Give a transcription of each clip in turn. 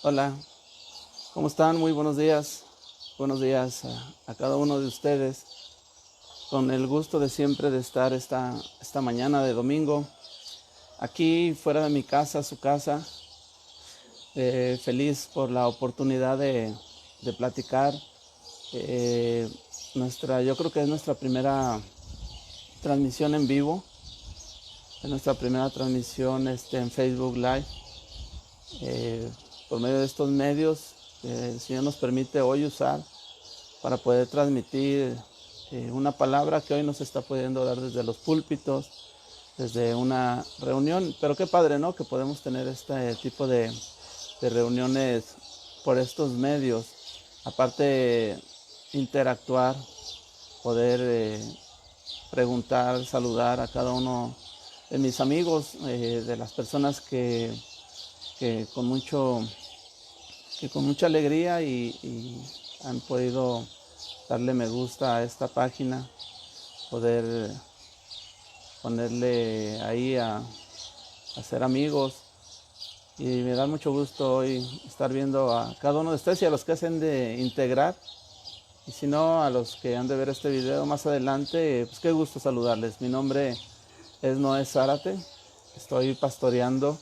Hola, ¿cómo están? Muy buenos días. Buenos días a cada uno de ustedes. Con el gusto de siempre de estar esta mañana de domingo aquí fuera de mi casa, su casa. Feliz por la oportunidad de platicar. Eh, yo creo que es nuestra primera transmisión en vivo. Es nuestra primera transmisión en Facebook Live. Por medio de estos medios el Señor nos permite hoy usar para poder transmitir una palabra que hoy nos está pudiendo dar desde los púlpitos, desde una reunión. Pero qué padre, ¿no? Que podemos tener este tipo de reuniones por estos medios. Aparte, interactuar, poder preguntar, saludar a cada uno de mis amigos, de las personas que con mucho que con mucha alegría y han podido darle me gusta a esta página, poder ponerle ahí a ser amigos. Y me da mucho gusto hoy estar viendo a cada uno de ustedes y a los que hacen de integrar. Y si no, a los que han de ver este video más adelante, pues qué gusto saludarles. Mi nombre es Noé Zárate. Estoy pastoreando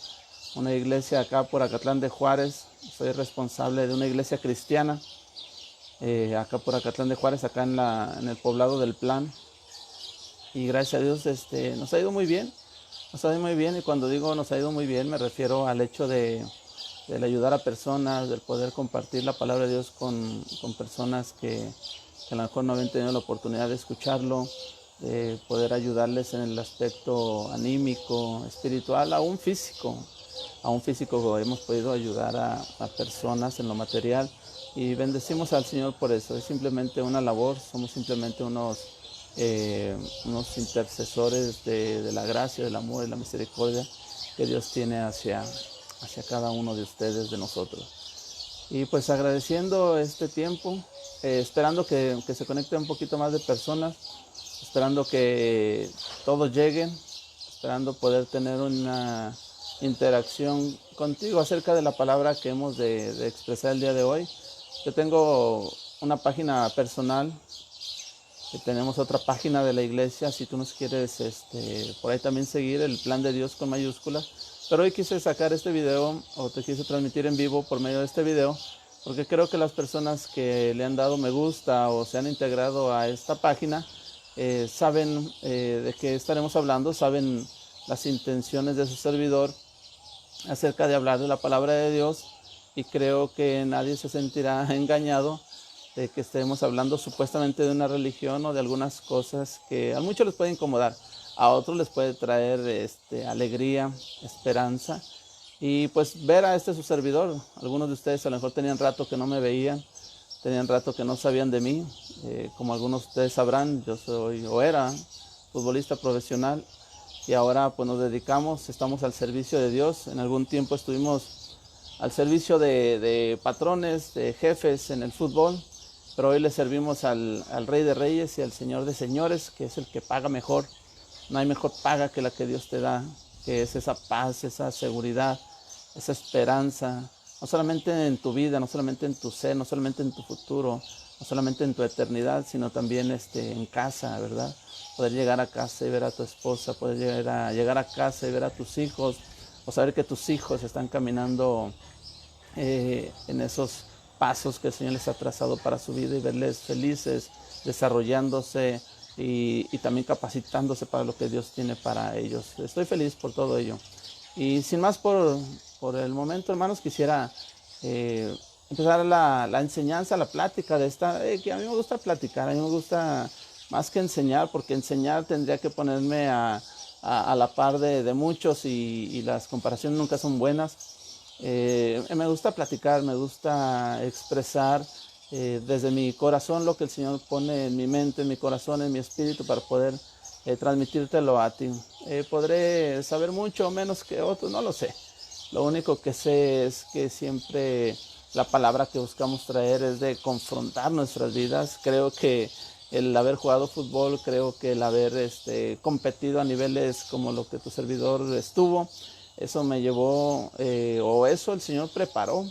una iglesia acá por Acatlán de Juárez. Soy responsable de una iglesia cristiana acá por Acatlán de Juárez, acá en el poblado del Plan. Y gracias a Dios nos ha ido muy bien. Nos ha ido muy bien, y cuando digo nos ha ido muy bien me refiero al hecho del ayudar a personas, del poder compartir la palabra de Dios con personas que a lo mejor no habían tenido la oportunidad de escucharlo, de poder ayudarles en el aspecto anímico, espiritual, aún físico hemos podido ayudar a personas en lo material, y bendecimos al Señor por eso. Es simplemente una labor, somos simplemente unos intercesores de la gracia, del amor y la misericordia que Dios tiene hacia cada uno de ustedes, de nosotros. Y pues agradeciendo este tiempo, esperando que se conecten un poquito más de personas, esperando que todos lleguen, esperando poder tener una interacción contigo acerca de la palabra que hemos de expresar el día de hoy. Yo tengo una página personal, que tenemos otra página de la iglesia, si tú nos quieres por ahí también seguir, el Plan de Dios con mayúsculas. Pero hoy quise sacar este video, o te quise transmitir en vivo por medio de este video, porque creo que las personas que le han dado me gusta o se han integrado a esta página saben de qué estaremos hablando, saben las intenciones de su servidor acerca de hablar de la palabra de Dios, y creo que nadie se sentirá engañado de que estemos hablando supuestamente de una religión o de algunas cosas que a muchos les puede incomodar, a otros les puede traer alegría, esperanza. Y pues ver a su servidor, algunos de ustedes a lo mejor tenían rato que no me veían, tenían rato que no sabían de mí. Como algunos de ustedes sabrán, yo soy o era futbolista profesional, y ahora pues nos dedicamos, estamos al servicio de Dios. En algún tiempo estuvimos al servicio de patrones, de jefes en el fútbol, pero hoy le servimos al Rey de Reyes y al Señor de Señores, que es el que paga mejor. No hay mejor paga que la que Dios te da, que es esa paz, esa seguridad, esa esperanza, no solamente en tu vida, no solamente en tu ser, no solamente en tu futuro, no solamente en tu eternidad, sino también en casa, ¿verdad? Poder llegar a casa y ver a tu esposa, poder llegar a casa y ver a tus hijos, o saber que tus hijos están caminando en esos pasos que el Señor les ha trazado para su vida, y verles felices, desarrollándose y también capacitándose para lo que Dios tiene para ellos. Estoy feliz por todo ello. Y sin más por el momento, hermanos, quisiera empezar la enseñanza, la plática de esta, que a mí me gusta platicar, a mí me gusta más que enseñar, porque enseñar tendría que ponerme a la par de muchos, y las comparaciones nunca son buenas. Me gusta platicar, me gusta expresar desde mi corazón lo que el Señor pone en mi mente, en mi corazón, en mi espíritu, para poder transmitírtelo a ti. Podré saber mucho o menos que otros, no lo sé. Lo único que sé es que siempre la palabra que buscamos traer es de confrontar nuestras vidas. Creo que el haber jugado fútbol, creo que el haber competido a niveles como lo que tu servidor estuvo, eso me llevó, o eso el Señor preparó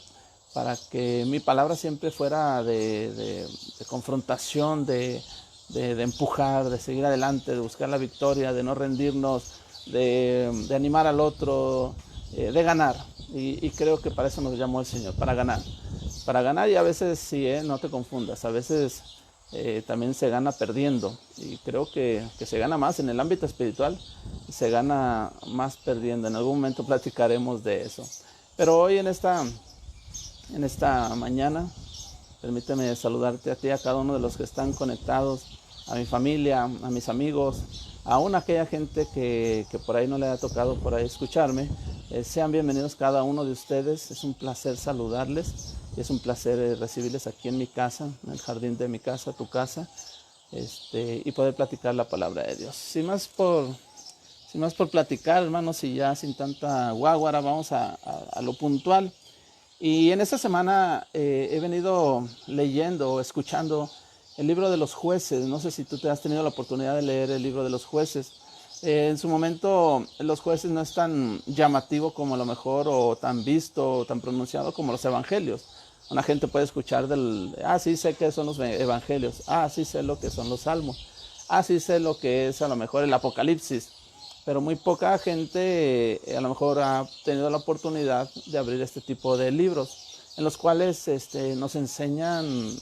para que mi palabra siempre fuera de confrontación, de empujar, de seguir adelante, de buscar la victoria, de no rendirnos, de animar al otro, de ganar. Y creo que para eso nos llamó el Señor, para ganar. Para ganar, y a veces sí, no te confundas, a veces también se gana perdiendo. Y creo que se gana más en el ámbito espiritual, se gana más perdiendo. En algún momento platicaremos de eso. Pero hoy en esta mañana, permíteme saludarte a ti, a cada uno de los que están conectados, a mi familia, a mis amigos, aún a aquella gente que por ahí no le ha tocado por ahí escucharme. Sean bienvenidos cada uno de ustedes. Es un placer saludarles y es un placer recibirles aquí en mi casa, en el jardín de mi casa, tu casa, y poder platicar la palabra de Dios. Sin más por platicar, hermanos, y ya sin tanta guáguara, vamos a lo puntual. Y en esta semana he venido leyendo o escuchando el libro de los jueces. No sé si tú te has tenido la oportunidad de leer el libro de los jueces. En su momento los jueces no es tan llamativo como a lo mejor, o tan visto, o tan pronunciado como los evangelios. Una gente puede escuchar sí sé qué son los evangelios, sí sé lo que son los salmos, sí sé lo que es a lo mejor el Apocalipsis. Pero muy poca gente a lo mejor ha tenido la oportunidad de abrir este tipo de libros, en los cuales nos enseñan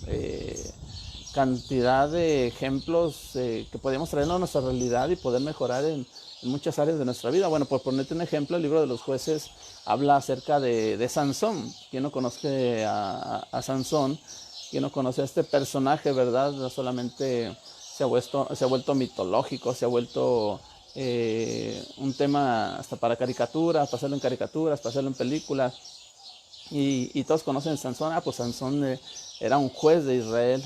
cantidad de ejemplos que podemos traernos a nuestra realidad y poder mejorar en muchas áreas de nuestra vida. Bueno, por ponerte un ejemplo, el libro de los jueces habla acerca de Sansón. ¿Quién no conoce a Sansón? ¿Quién no conoce a este personaje, verdad? No solamente se ha vuelto mitológico, se ha vuelto un tema hasta para caricaturas, para hacerlo en caricaturas, para hacerlo en películas. Y todos conocen a Sansón. Pues Sansón era un juez de Israel.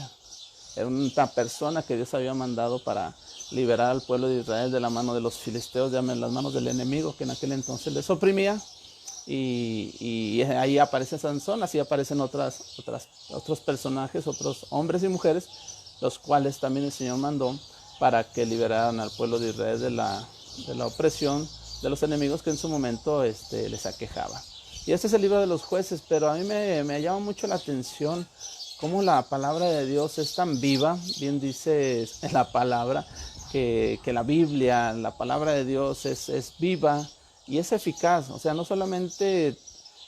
Era una persona que Dios había mandado para liberar al pueblo de Israel de la mano de los filisteos, de las manos del enemigo que en aquel entonces les oprimía. Y ahí aparece Sansón. Así aparecen otros personajes, otros hombres y mujeres, los cuales también el Señor mandó para que liberaran al pueblo de Israel de la opresión de los enemigos que en su momento les aquejaba. Y este es el libro de los jueces, pero a mí me llama mucho la atención cómo la palabra de Dios es tan viva. Bien dice en la palabra que la Biblia, la palabra de Dios es viva y es eficaz. O sea, no solamente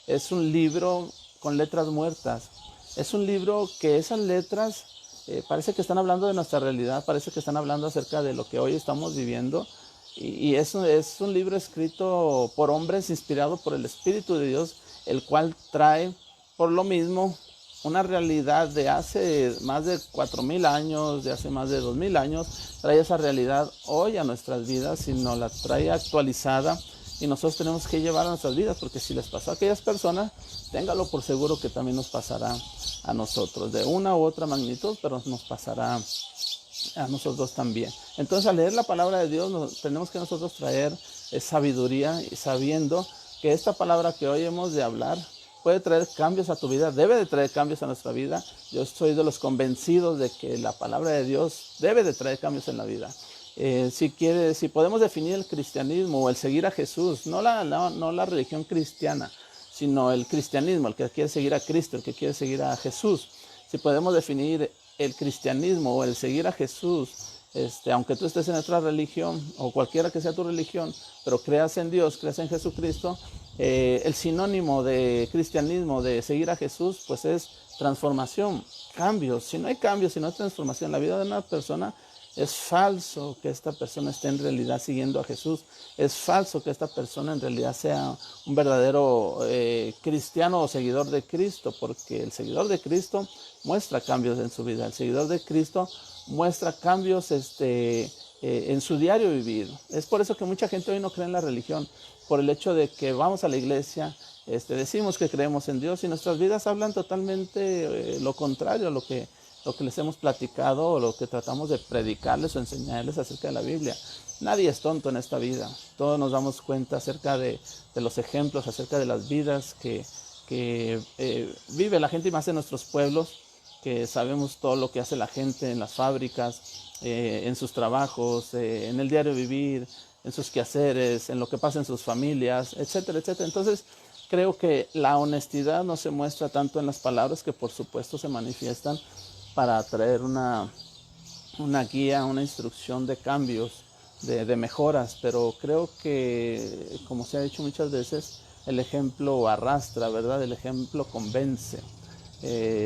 es un libro con letras muertas, es un libro que esas letras parece que están hablando de nuestra realidad, parece que están hablando acerca de lo que hoy estamos viviendo. Y es un libro escrito por hombres, inspirado por el Espíritu de Dios, el cual trae por lo mismo una realidad de hace más de 4,000 años, de hace más de 2,000 años. Trae esa realidad hoy a nuestras vidas y nos la trae actualizada, y nosotros tenemos que llevar a nuestras vidas, porque si les pasó a aquellas personas, téngalo por seguro que también nos pasará a nosotros, de una u otra magnitud, pero nos pasará a nosotros también. Entonces, al leer la palabra de Dios, tenemos que nosotros traer sabiduría, y sabiendo que esta palabra que hoy hemos de hablar puede traer cambios a tu vida, debe de traer cambios a nuestra vida. Yo soy de los convencidos de que la palabra de Dios debe de traer cambios en la vida. Si podemos definir el cristianismo o el seguir a Jesús, no la religión cristiana, sino el cristianismo, el que quiere seguir a Cristo, el que quiere seguir a Jesús. Si podemos definir el cristianismo o el seguir a Jesús, aunque tú estés en otra religión o cualquiera que sea tu religión, pero creas en Dios, creas en Jesucristo, el sinónimo de cristianismo, de seguir a Jesús, pues es transformación, cambios. Si no hay cambios, si no hay transformación en la vida de una persona, es falso que esta persona esté en realidad siguiendo a Jesús. Es falso que esta persona en realidad sea un verdadero cristiano o seguidor de Cristo, porque el seguidor de Cristo muestra cambios en su vida. El seguidor de Cristo muestra cambios en su diario vivir. Es por eso que mucha gente hoy no cree en la religión, por el hecho de que vamos a la iglesia, decimos que creemos en Dios, y nuestras vidas hablan totalmente lo contrario a lo que les hemos platicado o lo que tratamos de predicarles o enseñarles acerca de la Biblia. Nadie es tonto en esta vida. Todos nos damos cuenta acerca de los ejemplos, acerca de las vidas que vive la gente, y más en nuestros pueblos, que sabemos todo lo que hace la gente en las fábricas, en sus trabajos, en el diario vivir, en sus quehaceres, en lo que pasa en sus familias, etcétera, etcétera. Entonces, creo que la honestidad no se muestra tanto en las palabras, que por supuesto se manifiestan para traer una guía, una instrucción de cambios, de mejoras, pero creo que, como se ha dicho muchas veces, el ejemplo arrastra, ¿verdad? El ejemplo convence.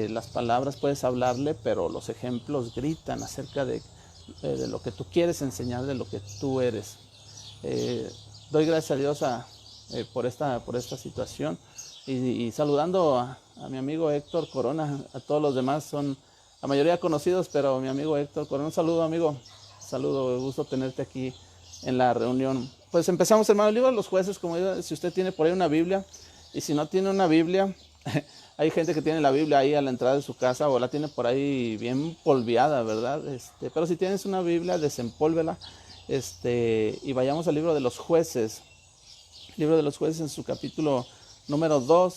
Las palabras puedes hablarle, pero los ejemplos gritan acerca de lo que tú quieres enseñar, de lo que tú eres. Doy gracias a Dios por esta situación y saludando a mi amigo Héctor Corona. A todos los demás son la mayoría conocidos, pero mi amigo Héctor Corona, un saludo, amigo, saludo, gusto tenerte aquí en la reunión. Pues empezamos, hermano. El libro de los Jueces, como digo, si usted tiene por ahí una Biblia, y si no tiene una Biblia, hay gente que tiene la Biblia ahí a la entrada de su casa o la tiene por ahí bien polveada, ¿verdad? Pero si tienes una Biblia, desempólvela, y vayamos al libro de los Jueces. Libro de los Jueces en su capítulo número 2.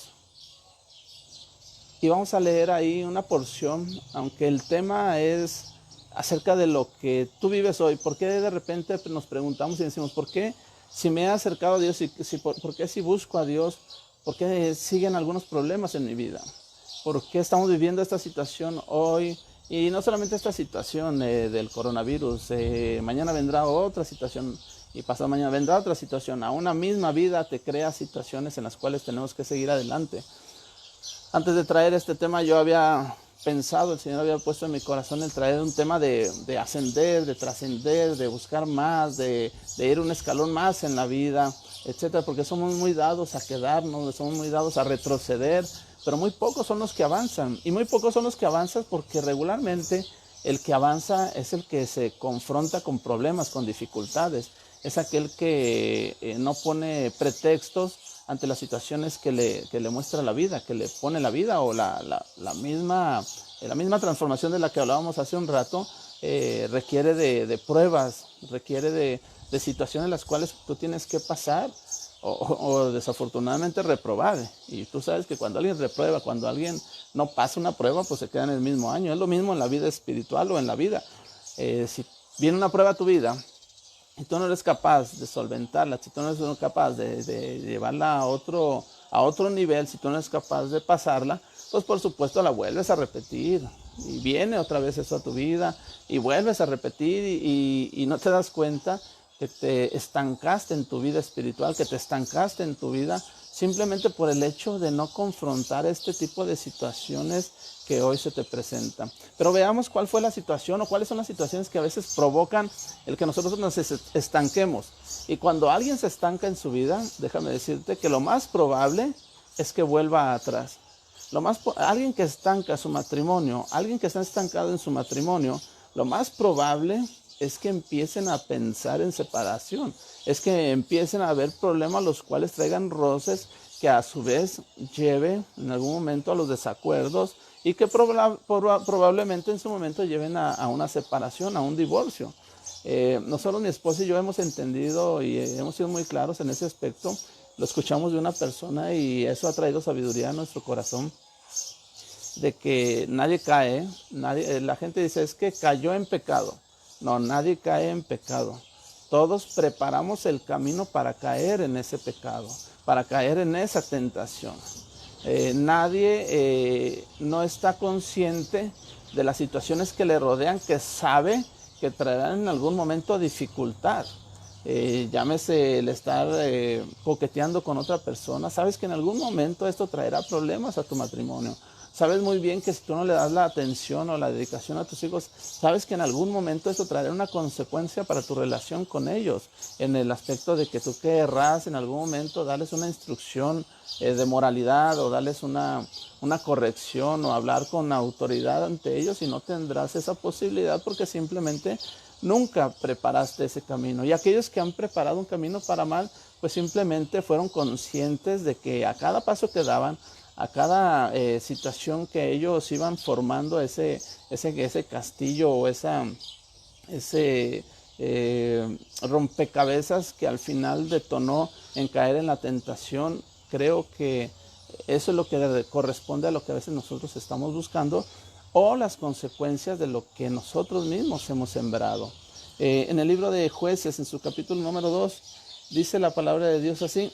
Y vamos a leer ahí una porción, aunque el tema es acerca de lo que tú vives hoy. ¿Por qué de repente nos preguntamos y decimos, ¿por qué si me he acercado a Dios, por qué si busco a Dios, por qué siguen algunos problemas en mi vida? ¿Por qué estamos viviendo esta situación hoy? Y no solamente esta situación del coronavirus, mañana vendrá otra situación y pasado mañana vendrá otra situación. A una misma vida te crea situaciones en las cuales tenemos que seguir adelante. Antes de traer este tema yo había pensado, el Señor había puesto en mi corazón el traer un tema de ascender, de trascender, de buscar más, de ir un escalón más en la vida, etcétera, porque somos muy dados a quedarnos, somos muy dados a retroceder, pero muy pocos son los que avanzan, y muy pocos son los que avanzan porque regularmente el que avanza es el que se confronta con problemas, con dificultades, es aquel que no pone pretextos ante las situaciones que le muestra la vida, que le pone la vida, o la misma transformación de la que hablábamos hace un rato, requiere de pruebas, requiere de situaciones en las cuales tú tienes que pasar o desafortunadamente reprobar. Y tú sabes que cuando alguien reprueba, cuando alguien no pasa una prueba, pues se queda en el mismo año. Es lo mismo en la vida espiritual o en la vida. Si viene una prueba a tu vida, si tú no eres capaz de solventarla, si tú no eres capaz de llevarla a otro nivel, si tú no eres capaz de pasarla, pues por supuesto la vuelves a repetir. Y viene otra vez eso a tu vida y vuelves a repetir y no te das cuenta que te estancaste en tu vida espiritual, que te estancaste en tu vida simplemente por el hecho de no confrontar este tipo de situaciones que hoy se te presentan. Pero veamos cuál fue la situación o cuáles son las situaciones que a veces provocan el que nosotros nos estanquemos. Y cuando alguien se estanca en su vida, déjame decirte que lo más probable es que vuelva atrás. Alguien que estanca su matrimonio, alguien que está estancado en su matrimonio, lo más probable es que empiecen a pensar en separación, es que empiecen a haber problemas los cuales traigan roces que a su vez lleve en algún momento a los desacuerdos y que probablemente en su momento lleven a una separación, a un divorcio. Nosotros, mi esposa y yo, hemos entendido y hemos sido muy claros en ese aspecto. Lo escuchamos de una persona y eso ha traído sabiduría a nuestro corazón, de que nadie cae, la gente dice es que cayó en pecado. No, nadie cae en pecado. Todos preparamos el camino para caer en ese pecado, para caer en esa tentación. Nadie no está consciente de las situaciones que le rodean, que sabe que traerán en algún momento dificultad. Llámese el estar coqueteando con otra persona. Sabes que en algún momento esto traerá problemas a tu matrimonio. Sabes muy bien que si tú no le das la atención o la dedicación a tus hijos, sabes que en algún momento esto traerá una consecuencia para tu relación con ellos, en el aspecto de que tú querrás en algún momento darles una instrucción de moralidad o darles una corrección o hablar con autoridad ante ellos, y no tendrás esa posibilidad porque simplemente nunca preparaste ese camino. Y aquellos que han preparado un camino para mal, pues simplemente fueron conscientes de que a cada paso que daban, a cada situación que ellos iban formando ese castillo o ese rompecabezas que al final detonó en caer en la tentación. Creo que eso es lo que corresponde a lo que a veces nosotros estamos buscando, o las consecuencias de lo que nosotros mismos hemos sembrado. En el libro de Jueces, en su capítulo número 2, dice la palabra de Dios así.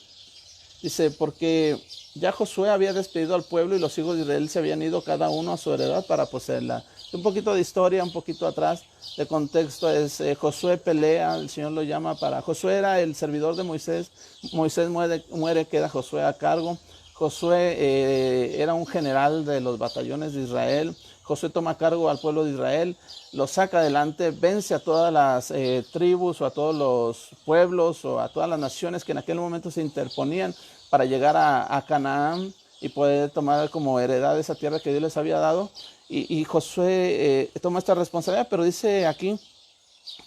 Dice, porque Ya Josué había despedido al pueblo y los hijos de Israel se habían ido cada uno a su heredad para poseerla. Un poquito de historia, un poquito atrás de contexto es Josué pelea, el Señor lo llama para... Josué era el servidor de Moisés, Moisés muere, queda Josué a cargo. Josué era un general de los batallones de Israel. Josué toma a cargo al pueblo de Israel, lo saca adelante, vence a todas las tribus o a todos los pueblos o a todas las naciones que en aquel momento se interponían para llegar a Canaán y poder tomar como heredad esa tierra que Dios les había dado. Y Josué toma esta responsabilidad, pero dice aquí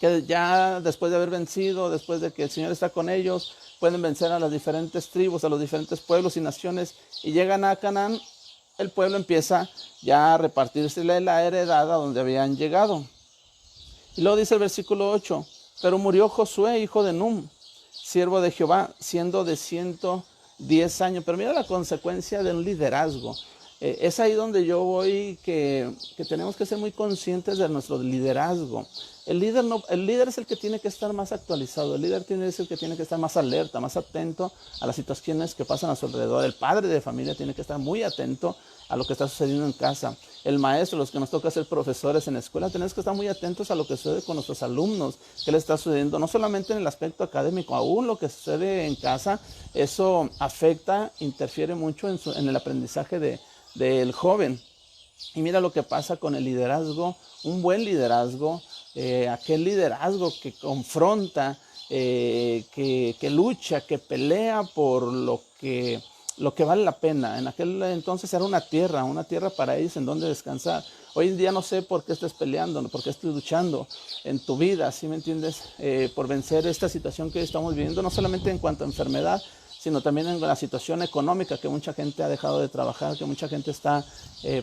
que ya después de haber vencido, después de que el Señor está con ellos, pueden vencer a las diferentes tribus, a los diferentes pueblos y naciones, y llegan a Canaán. El pueblo empieza ya a repartirse la heredad a donde habían llegado. Y luego dice el versículo 8, pero murió Josué, hijo de Num, siervo de Jehová, siendo de 110 años. Pero mira la consecuencia de un liderazgo. Es ahí donde yo voy, que tenemos que ser muy conscientes de nuestro liderazgo. El líder es el que tiene que estar más actualizado, el líder es el que tiene que estar más alerta, más atento a las situaciones que pasan a su alrededor. El padre de familia tiene que estar muy atento a lo que está sucediendo en casa. El maestro, los que nos toca ser profesores en la escuela, tenemos que estar muy atentos a lo que sucede con nuestros alumnos, qué les está sucediendo, no solamente en el aspecto académico, aún lo que sucede en casa, eso afecta, interfiere mucho en el aprendizaje del joven. Y mira lo que pasa con el liderazgo, un buen liderazgo, aquel liderazgo que confronta, que lucha, que pelea por lo que vale la pena. En aquel entonces era una tierra para ellos en donde descansar. Hoy en día no sé por qué estés peleando, por qué estés luchando en tu vida, ¿sí me entiendes? Por vencer esta situación que estamos viviendo, no solamente en cuanto a enfermedad, sino también en la situación económica, que mucha gente ha dejado de trabajar, que mucha gente está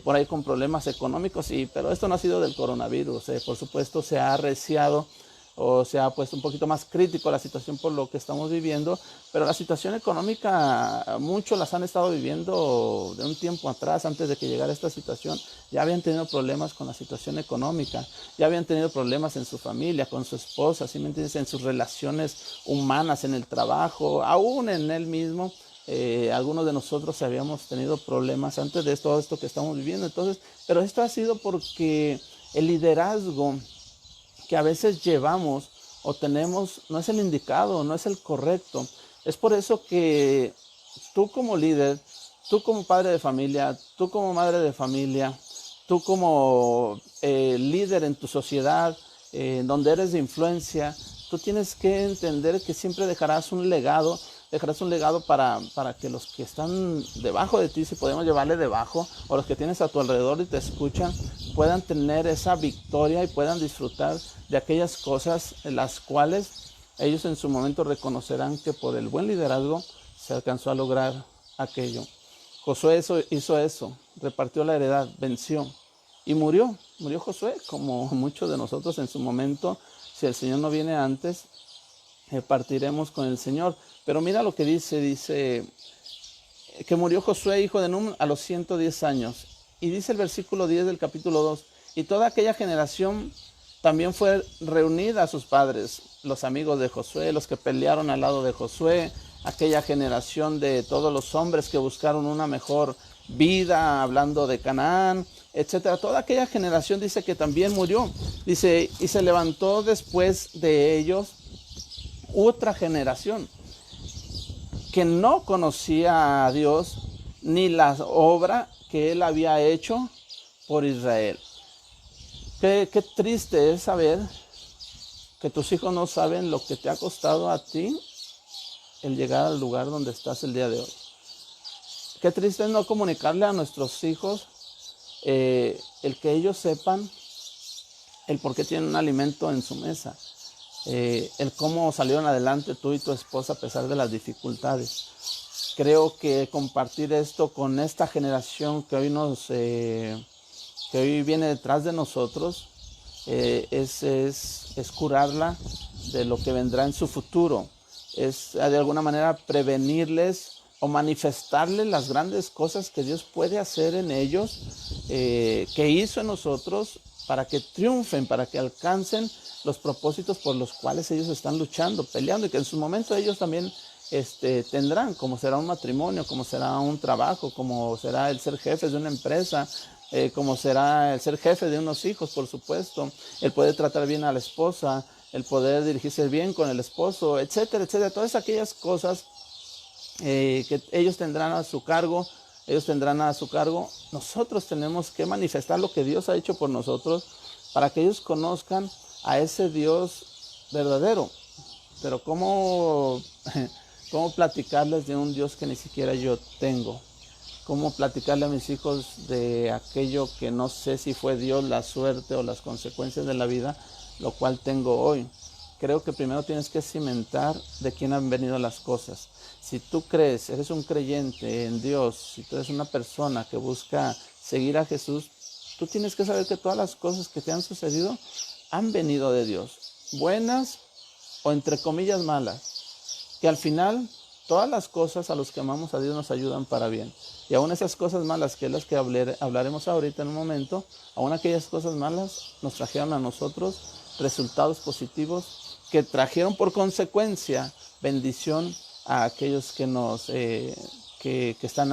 por ahí con problemas económicos, pero esto no ha sido del coronavirus. Por supuesto se ha arreciado o se ha puesto un poquito más crítico la situación por lo que estamos viviendo, pero la situación económica muchos las han estado viviendo de un tiempo atrás, antes de que llegara esta situación. Ya habían tenido problemas con la situación económica, ya habían tenido problemas en su familia, con su esposa, ¿sí me entiendes? En sus relaciones humanas, en el trabajo, aún en él mismo. Algunos de nosotros habíamos tenido problemas antes de todo esto que estamos viviendo. Entonces, pero esto ha sido porque el liderazgo que a veces llevamos o tenemos no es el indicado, no es el correcto. Es por eso que tú como líder, tú como padre de familia, tú como madre de familia, tú como líder en tu sociedad, donde eres de influencia, tú tienes que entender que siempre dejarás un legado para que los que están debajo de ti, si podemos llevarle debajo, o los que tienes a tu alrededor y te escuchan, puedan tener esa victoria y puedan disfrutar de aquellas cosas en las cuales ellos en su momento reconocerán que por el buen liderazgo se alcanzó a lograr aquello. Josué hizo eso, repartió la heredad, venció y murió Josué, como muchos de nosotros en su momento. Si el Señor no viene antes, partiremos con el Señor. Pero mira lo que dice que murió Josué, hijo de Num, a los 110 años. Y dice el versículo 10 del capítulo 2, y toda aquella generación también fue reunida a sus padres, los amigos de Josué, los que pelearon al lado de Josué, aquella generación de todos los hombres que buscaron una mejor vida, hablando de Canaán, etcétera. Toda aquella generación dice que también murió. Dice, y se levantó después de ellos otra generación que no conocía a Dios ni la obra que Él había hecho por Israel. Qué triste es saber que tus hijos no saben lo que te ha costado a ti el llegar al lugar donde estás el día de hoy. Qué triste es no comunicarle a nuestros hijos el que ellos sepan el por qué tienen un alimento en su mesa. El cómo salieron adelante tú y tu esposa a pesar de las dificultades. Creo que compartir esto con esta generación que hoy viene detrás de nosotros es curarla de lo que vendrá en su futuro. Es de alguna manera prevenirles o manifestarles las grandes cosas que Dios puede hacer en ellos, que hizo en nosotros, para que triunfen, para que alcancen los propósitos por los cuales ellos están luchando, peleando, y que en su momento ellos también tendrán, como será un matrimonio, como será un trabajo, como será el ser jefes de una empresa, como será el ser jefe de unos hijos, por supuesto, el poder tratar bien a la esposa, el poder dirigirse bien con el esposo, etcétera, etcétera. Todas aquellas cosas que ellos tendrán a su cargo, nosotros tenemos que manifestar lo que Dios ha hecho por nosotros para que ellos conozcan a ese Dios verdadero. Pero ¿cómo platicarles de un Dios que ni siquiera yo tengo? ¿Cómo platicarle a mis hijos de aquello que no sé si fue Dios, la suerte o las consecuencias de la vida, lo cual tengo hoy? Creo que primero tienes que cimentar de quién han venido las cosas. Si tú crees, eres un creyente en Dios, si tú eres una persona que busca seguir a Jesús, tú tienes que saber que todas las cosas que te han sucedido han venido de Dios, buenas o entre comillas malas, que al final todas las cosas a los que amamos a Dios nos ayudan para bien. Y aún esas cosas malas, que es las que hablaremos ahorita en un momento, aún aquellas cosas malas nos trajeron a nosotros resultados positivos que trajeron por consecuencia bendición a aquellos que están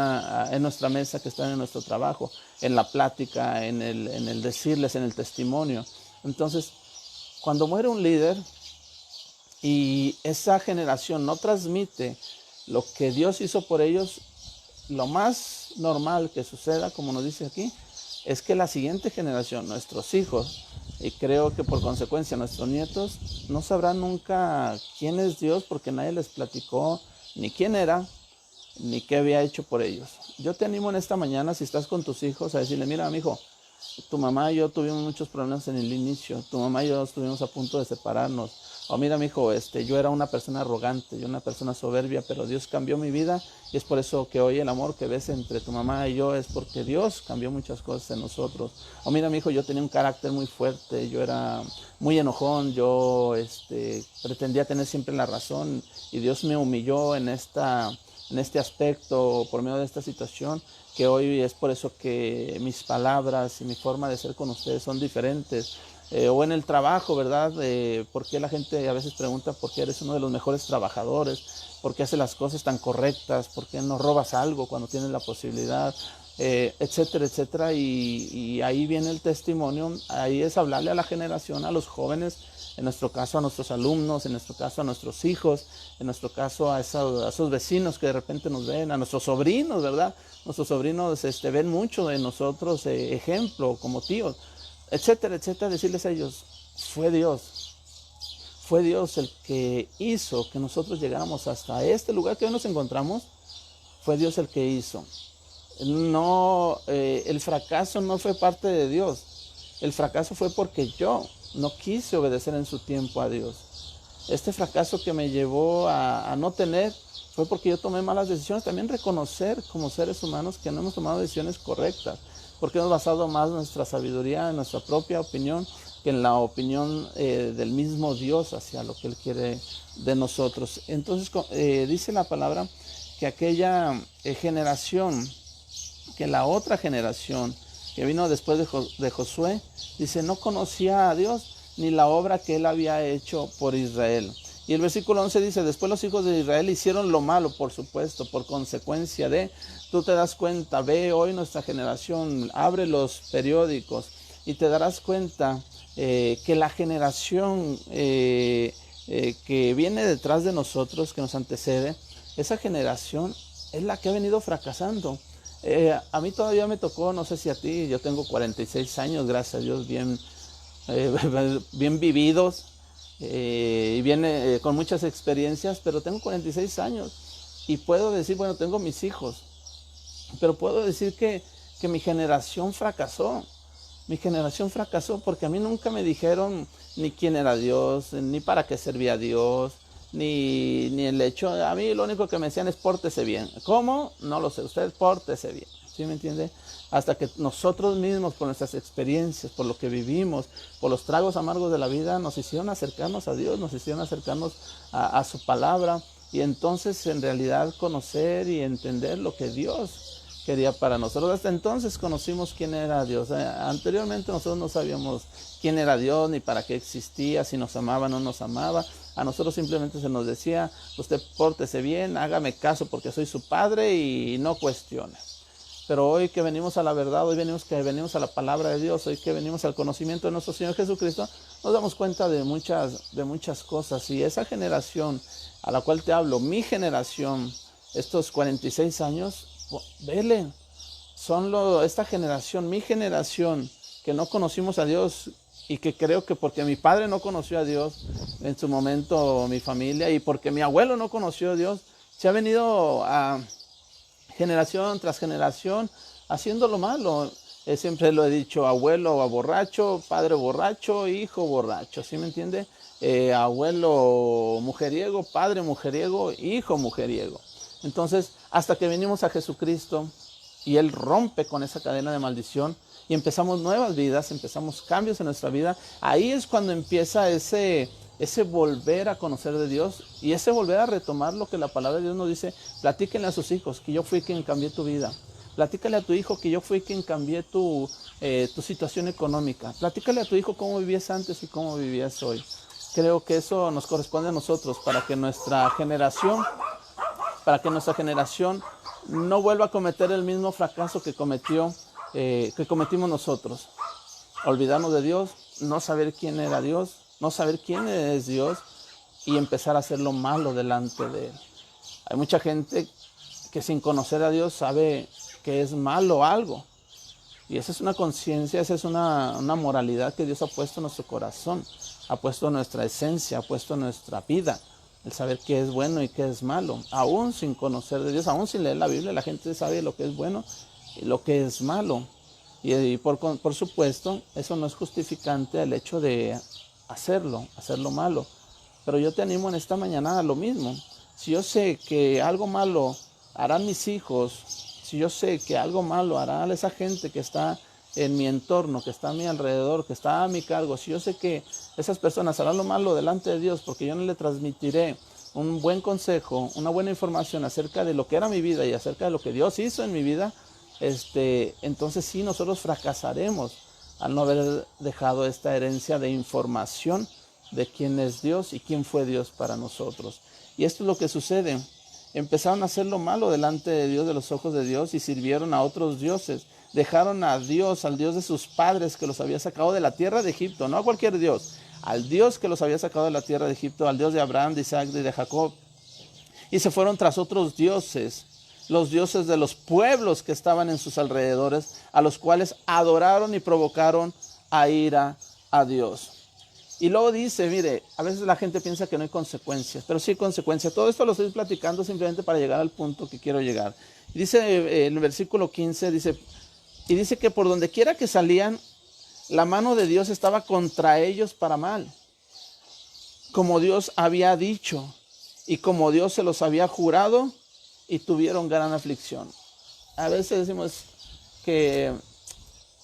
en nuestra mesa, que están en nuestro trabajo, en la plática, en el decirles, en el testimonio. Entonces, cuando muere un líder y esa generación no transmite lo que Dios hizo por ellos, lo más normal que suceda, como nos dice aquí, es que la siguiente generación, nuestros hijos, y creo que por consecuencia nuestros nietos, no sabrán nunca quién es Dios, porque nadie les platicó ni quién era, ni qué había hecho por ellos. Yo te animo en esta mañana, si estás con tus hijos, a decirle: mira, mijo, tu mamá y yo tuvimos muchos problemas en el inicio, tu mamá y yo estuvimos a punto de separarnos. O mira, mijo, yo era una persona arrogante, yo una persona soberbia, pero Dios cambió mi vida y es por eso que hoy el amor que ves entre tu mamá y yo es porque Dios cambió muchas cosas en nosotros. O mira, mijo, yo tenía un carácter muy fuerte, yo era muy enojón, yo pretendía tener siempre la razón y Dios me humilló en este aspecto, por medio de esta situación, que hoy es por eso que mis palabras y mi forma de ser con ustedes son diferentes. O en el trabajo, ¿verdad? ¿Por qué la gente a veces pregunta por qué eres uno de los mejores trabajadores? ¿Por qué haces las cosas tan correctas? ¿Por qué no robas algo cuando tienes la posibilidad? Etcétera, etcétera. Y ahí viene el testimonio, ahí es hablarle a la generación, a los jóvenes, en nuestro caso a nuestros alumnos, en nuestro caso a nuestros hijos, en nuestro caso a esos vecinos que de repente nos ven, a nuestros sobrinos, ¿verdad? Nuestros sobrinos ven mucho de nosotros, ejemplo, como tíos, etcétera, etcétera. Decirles a ellos: fue Dios el que hizo que nosotros llegáramos hasta este lugar que hoy nos encontramos. Fue Dios el que hizo. No, el fracaso no fue parte de Dios. El fracaso fue porque yo no quise obedecer en su tiempo a Dios. Este fracaso que me llevó a no tener fue porque yo tomé malas decisiones. También reconocer como seres humanos que no hemos tomado decisiones correctas, porque hemos basado más nuestra sabiduría en nuestra propia opinión que en la opinión del mismo Dios hacia lo que Él quiere de nosotros. Entonces dice la palabra que aquella generación, que la otra generación que vino después de Josué, dice, no conocía a Dios ni la obra que Él había hecho por Israel. Y el versículo 11 dice: después los hijos de Israel hicieron lo malo, por supuesto, por consecuencia de... Tú te das cuenta, ve hoy nuestra generación, abre los periódicos y te darás cuenta que la generación que viene detrás de nosotros, que nos antecede, esa generación es la que ha venido fracasando. A mí todavía me tocó, no sé si a ti, yo tengo 46 años, gracias a Dios, bien vividos, y viene con muchas experiencias, pero tengo 46 años y puedo decir, bueno, tengo mis hijos, pero puedo decir que mi generación fracasó. Mi generación fracasó porque a mí nunca me dijeron ni quién era Dios, ni para qué servía Dios, ni el hecho. A mí lo único que me decían es: pórtese bien. ¿Cómo? No lo sé. Usted pórtese bien. ¿Sí me entiende? Hasta que nosotros mismos, por nuestras experiencias, por lo que vivimos, por los tragos amargos de la vida, nos hicieron acercarnos a Dios, nos hicieron acercarnos a su palabra, y entonces en realidad conocer y entender lo que Dios quería para nosotros. Hasta entonces conocimos quién era Dios. Anteriormente nosotros no sabíamos quién era Dios, ni para qué existía, si nos amaba o no nos amaba. A nosotros simplemente se nos decía, usted pórtese bien, hágame caso porque soy su padre y no cuestione. Pero hoy que venimos a la verdad, hoy venimos a la palabra de Dios, hoy que venimos al conocimiento de nuestro Señor Jesucristo, nos damos cuenta de muchas cosas. Y esa generación a la cual te hablo, mi generación, estos 46 años, vele, esta generación, mi generación, que no conocimos a Dios y que creo que porque mi padre no conoció a Dios en su momento, mi familia, y porque mi abuelo no conoció a Dios, se ha venido a generación tras generación haciendo lo malo. Siempre lo he dicho, abuelo borracho, padre borracho, hijo borracho, ¿sí me entiende? Abuelo mujeriego, padre mujeriego, hijo mujeriego. Entonces, hasta que venimos a Jesucristo y Él rompe con esa cadena de maldición y empezamos nuevas vidas, empezamos cambios en nuestra vida, ahí es cuando empieza ese volver a conocer de Dios y ese volver a retomar lo que la palabra de Dios nos dice. Platíquenle a sus hijos que yo fui quien cambié tu vida. Platícale a tu hijo que yo fui quien cambié tu situación económica. Platícale a tu hijo cómo vivías antes y cómo vivías hoy. Creo que eso nos corresponde a nosotros para que nuestra generación no vuelva a cometer el mismo fracaso que cometimos nosotros. Olvidarnos de Dios, no saber quién era Dios, no saber quién es Dios y empezar a hacer lo malo delante de Él. Hay mucha gente que sin conocer a Dios sabe que es malo algo. Y esa es una conciencia, esa es una moralidad que Dios ha puesto en nuestro corazón, ha puesto en nuestra esencia, ha puesto en nuestra vida. El saber qué es bueno y qué es malo. Aún sin conocer de Dios, aún sin leer la Biblia, la gente sabe lo que es bueno y lo que es malo. Y por supuesto, eso no es justificante el hecho de hacerlo malo. Pero yo te animo en esta mañana a lo mismo. Si yo sé que algo malo harán mis hijos, si yo sé que algo malo hará esa gente que está en mi entorno, que está a mi alrededor, que está a mi cargo, si yo sé que esas personas harán lo malo delante de Dios porque yo no le transmitiré un buen consejo, una buena información acerca de lo que era mi vida y acerca de lo que Dios hizo en mi vida, entonces sí, nosotros fracasaremos al no haber dejado esta herencia de información de quién es Dios y quién fue Dios para nosotros. Y esto es lo que sucede. Empezaron a hacer lo malo delante de Dios, de los ojos de Dios, y sirvieron a otros dioses. Dejaron a Dios, al Dios de sus padres que los había sacado de la tierra de Egipto, no a cualquier Dios, al Dios que los había sacado de la tierra de Egipto, al Dios de Abraham, de Isaac y de Jacob. Y se fueron tras otros dioses, los dioses de los pueblos que estaban en sus alrededores, a los cuales adoraron y provocaron a ira a Dios. Y luego dice, mire, a veces la gente piensa que no hay consecuencias, pero sí hay consecuencias. Todo esto lo estoy platicando simplemente para llegar al punto que quiero llegar. Y dice en el versículo 15, dice que por donde quiera que salían, la mano de Dios estaba contra ellos para mal, como Dios había dicho y como Dios se los había jurado, y tuvieron gran aflicción. A veces decimos que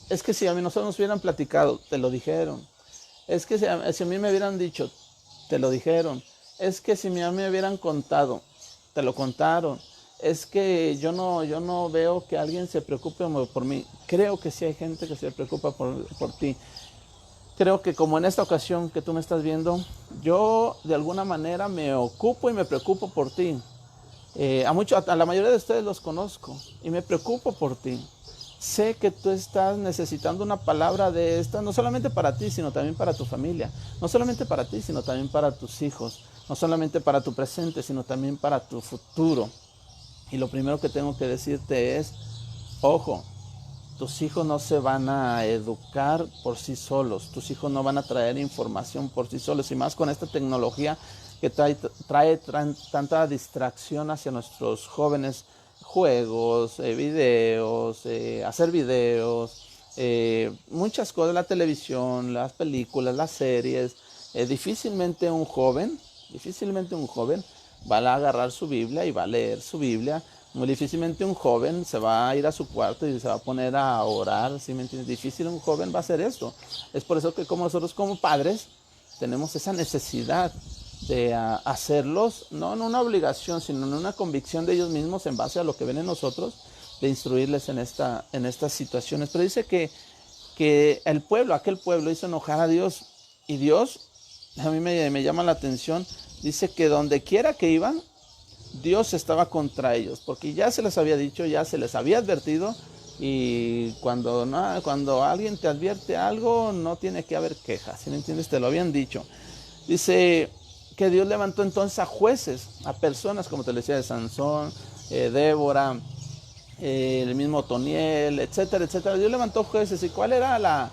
es que si a nosotros nos hubieran platicado, te lo dijeron. Es que si a mí me hubieran dicho, te lo dijeron. Es que si a mí me hubieran contado, te lo contaron. Es que yo no veo que alguien se preocupe por mí. Creo que sí hay gente que se preocupa por ti. Creo que como en esta ocasión que tú me estás viendo, yo de alguna manera me ocupo y me preocupo por ti. A la mayoría de ustedes los conozco y me preocupo por ti. Sé que tú estás necesitando una palabra de esta, no solamente para ti, sino también para tu familia. No solamente para ti, sino también para tus hijos. No solamente para tu presente, sino también para tu futuro. Y lo primero que tengo que decirte es, ojo, tus hijos no se van a educar por sí solos. Tus hijos no van a traer información por sí solos. Y más con esta tecnología que trae tanta distracción hacia nuestros jóvenes. Juegos, videos, hacer videos, muchas cosas, la televisión, las películas, las series. Difícilmente un joven va a agarrar su Biblia y va a leer su Biblia. Muy difícilmente un joven se va a ir a su cuarto y se va a poner a orar, ¿sí me entiendes? Difícil un joven va a hacer esto. Es por eso que nosotros como padres tenemos esa necesidad de hacerlos, no en una obligación, sino en una convicción de ellos mismos en base a lo que ven en nosotros, instruirles en estas situaciones. Pero dice que aquel pueblo hizo enojar a Dios, y Dios, a mí me llama la atención, dice que donde quiera que iban, Dios estaba contra ellos, porque ya se les había dicho, ya se les había advertido, y cuando alguien te advierte algo, no tiene que haber quejas, ¿sí me entiendes? Te lo habían dicho. Dice que Dios levantó entonces a jueces, a personas, como te decía, de Sansón, Débora, el mismo Otoniel, etcétera, etcétera. Dios levantó jueces. ¿Y cuál era la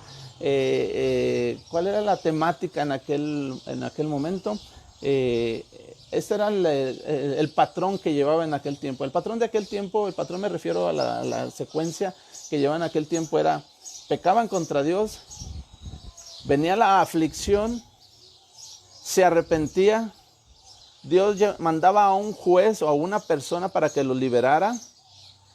temática en aquel momento? Este era el patrón que llevaba en aquel tiempo. El patrón de aquel tiempo, el patrón me refiero a la secuencia que llevaba en aquel tiempo, era: pecaban contra Dios, venía la aflicción, se arrepentía, Dios mandaba a un juez o a una persona para que los liberara.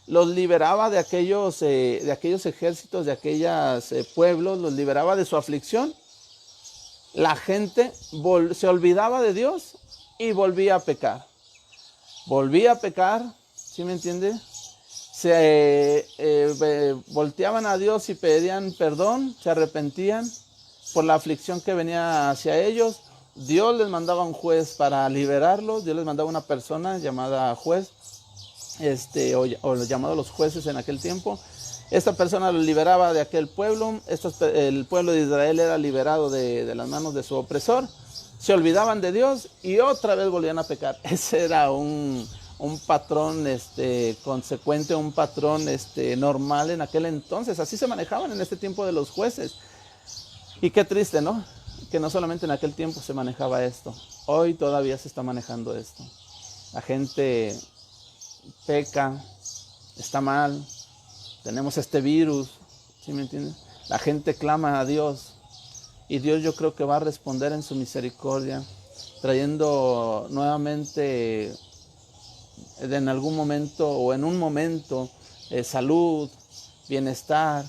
Los liberaba de aquellos ejércitos, de aquellos pueblos, los liberaba de su aflicción. La gente se olvidaba de Dios y volvía a pecar. Volvía a pecar, ¿sí me entiende? Se volteaban a Dios y pedían perdón, se arrepentían por la aflicción que venía hacia ellos. Dios les mandaba un juez para liberarlos, Dios les mandaba una persona llamada juez, o llamados los jueces en aquel tiempo. Esta persona los liberaba de aquel pueblo. El pueblo de Israel era liberado de las manos de su opresor. Se olvidaban de Dios y otra vez volvían a pecar. Ese era un patrón consecuente, un patrón normal en aquel entonces. Así se manejaban en este tiempo de los jueces. Y qué triste, ¿no? Que no solamente en aquel tiempo se manejaba esto. Hoy todavía se está manejando esto. La gente peca, está mal, tenemos este virus, ¿sí me entiendes? La gente clama a Dios y Dios, yo creo que va a responder en su misericordia, trayendo nuevamente en algún momento o en un momento salud, bienestar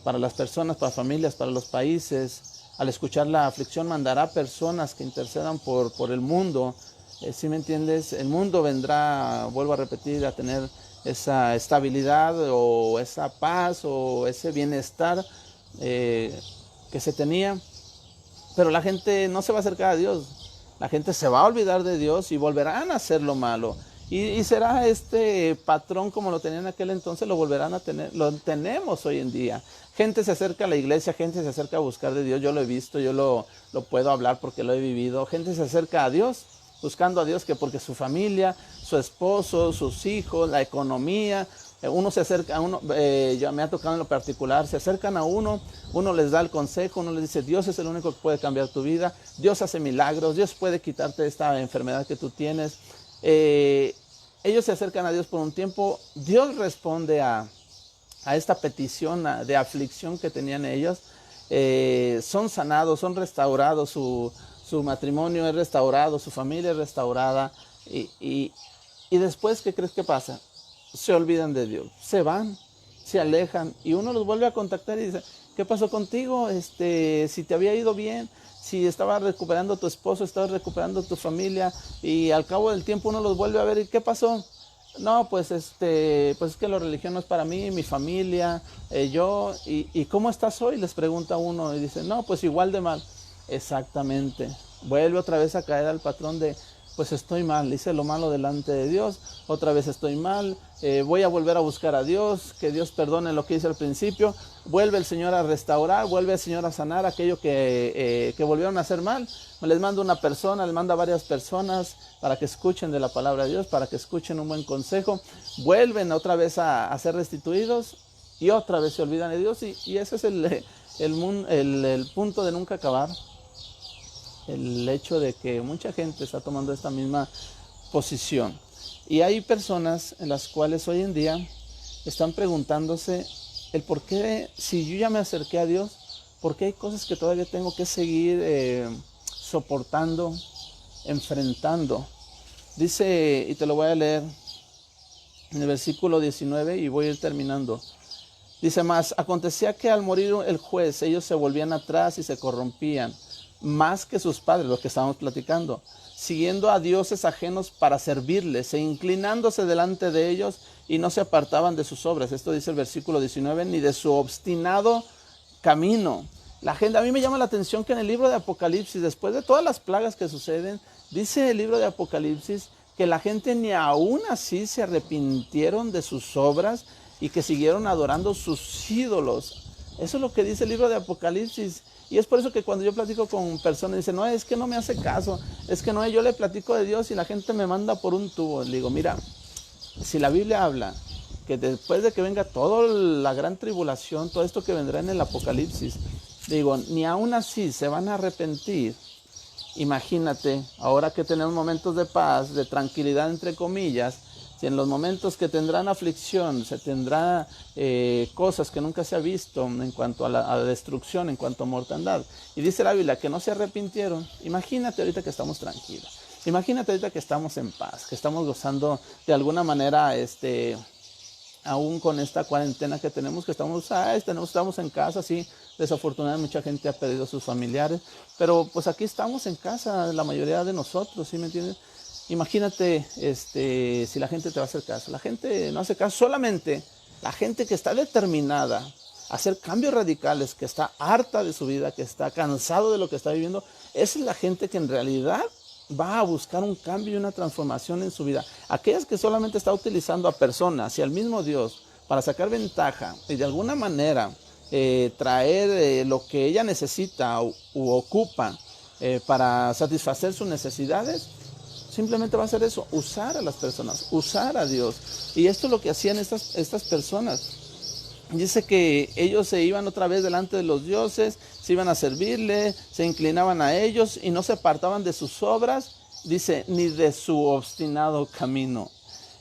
para las personas, para familias, para los países. Al escuchar la aflicción, mandará personas que intercedan por el mundo. ¿Sí me entiendes? El mundo vendrá, vuelvo a repetir, a tener esa estabilidad o esa paz o ese bienestar que se tenía. Pero la gente no se va a acercar a Dios. La gente se va a olvidar de Dios y volverán a hacer lo malo. Y será este patrón como lo tenían en aquel entonces, lo volverán a tener, lo tenemos hoy en día. Gente se acerca a la iglesia, gente se acerca a buscar de Dios. Yo lo he visto, yo lo puedo hablar porque lo he vivido. Gente se acerca a Dios, buscando a Dios, que porque su familia, su esposo, sus hijos, la economía, uno se acerca a uno, ya me ha tocado en lo particular, se acercan a uno les da el consejo, uno les dice: Dios es el único que puede cambiar tu vida, Dios hace milagros, Dios puede quitarte esta enfermedad que tú tienes. Ellos se acercan a Dios por un tiempo, Dios responde a esta petición de aflicción que tenían ellos, son sanados, son restaurados, su matrimonio es restaurado, su familia es restaurada, y después, ¿qué crees que pasa? Se olvidan de Dios, se van, se alejan, y uno los vuelve a contactar y dice: ¿qué pasó contigo? Si te había ido bien, si estabas recuperando tu esposo, estabas recuperando tu familia, y al cabo del tiempo uno los vuelve a ver, ¿y qué pasó? No, pues es que la religión no es para mí, mi familia, yo, ¿y cómo estás hoy? Les pregunta uno, y dice: no, pues igual de mal. Exactamente, vuelve otra vez a caer al patrón de: pues estoy mal, hice lo malo delante de Dios, otra vez estoy mal, voy a volver a buscar a Dios, que Dios perdone lo que hice al principio. Vuelve el Señor a restaurar, vuelve el Señor a sanar aquello que volvieron a hacer mal. Les manda una persona, les manda varias personas para que escuchen de la palabra de Dios, para que escuchen un buen consejo. Vuelven otra vez a ser restituidos y otra vez se olvidan de Dios, y ese es el punto de nunca acabar. El hecho de que mucha gente está tomando esta misma posición. Y hay personas en las cuales hoy en día están preguntándose el por qué, si yo ya me acerqué a Dios, por qué hay cosas que todavía tengo que seguir soportando, enfrentando. Dice, y te lo voy a leer en el versículo 19 y voy a ir terminando. Dice: mas acontecía que al morir el juez, ellos se volvían atrás y se corrompían. más que sus padres, lo que estábamos platicando, siguiendo a dioses ajenos para servirles, e inclinándose delante de ellos, y no se apartaban de sus obras. Esto dice el versículo 19, ni de su obstinado camino. La gente, a mí me llama la atención que en el libro de Apocalipsis, después de todas las plagas que suceden, dice el libro de Apocalipsis que la gente ni aún así se arrepintieron de sus obras y que siguieron adorando sus ídolos. Eso es lo que dice el libro de Apocalipsis. Y es por eso que cuando yo platico con personas, dicen, no, es que no me hace caso, es que no, yo le platico de Dios y la gente me manda por un tubo. Le digo, mira, si la Biblia habla que después de que venga toda la gran tribulación, todo esto que vendrá en el Apocalipsis, digo, ni aún así se van a arrepentir. Imagínate, ahora que tenemos momentos de paz, de tranquilidad entre comillas, si en los momentos que tendrán aflicción, se tendrá cosas que nunca se ha visto en cuanto a la destrucción, en cuanto a mortandad. Y dice la Biblia que no se arrepintieron. Imagínate ahorita que estamos tranquilos. Imagínate ahorita que estamos en paz, que estamos gozando de alguna manera, aún con esta cuarentena que tenemos, que estamos en casa, sí. Desafortunadamente mucha gente ha perdido a sus familiares, pero pues aquí estamos en casa, la mayoría de nosotros, ¿sí me entiendes? Imagínate si la gente te va a hacer caso. La gente no hace caso, solamente la gente que está determinada a hacer cambios radicales, que está harta de su vida, que está cansado de lo que está viviendo, esa es la gente que en realidad va a buscar un cambio y una transformación en su vida. Aquellas que solamente está utilizando a personas y al mismo Dios para sacar ventaja y de alguna manera traer lo que ella necesita u ocupa para satisfacer sus necesidades, simplemente va a hacer eso, usar a las personas, usar a Dios. Y esto es lo que hacían estas personas. Dice que ellos se iban otra vez delante de los dioses, se iban a servirle, se inclinaban a ellos y no se apartaban de sus obras, dice, ni de su obstinado camino.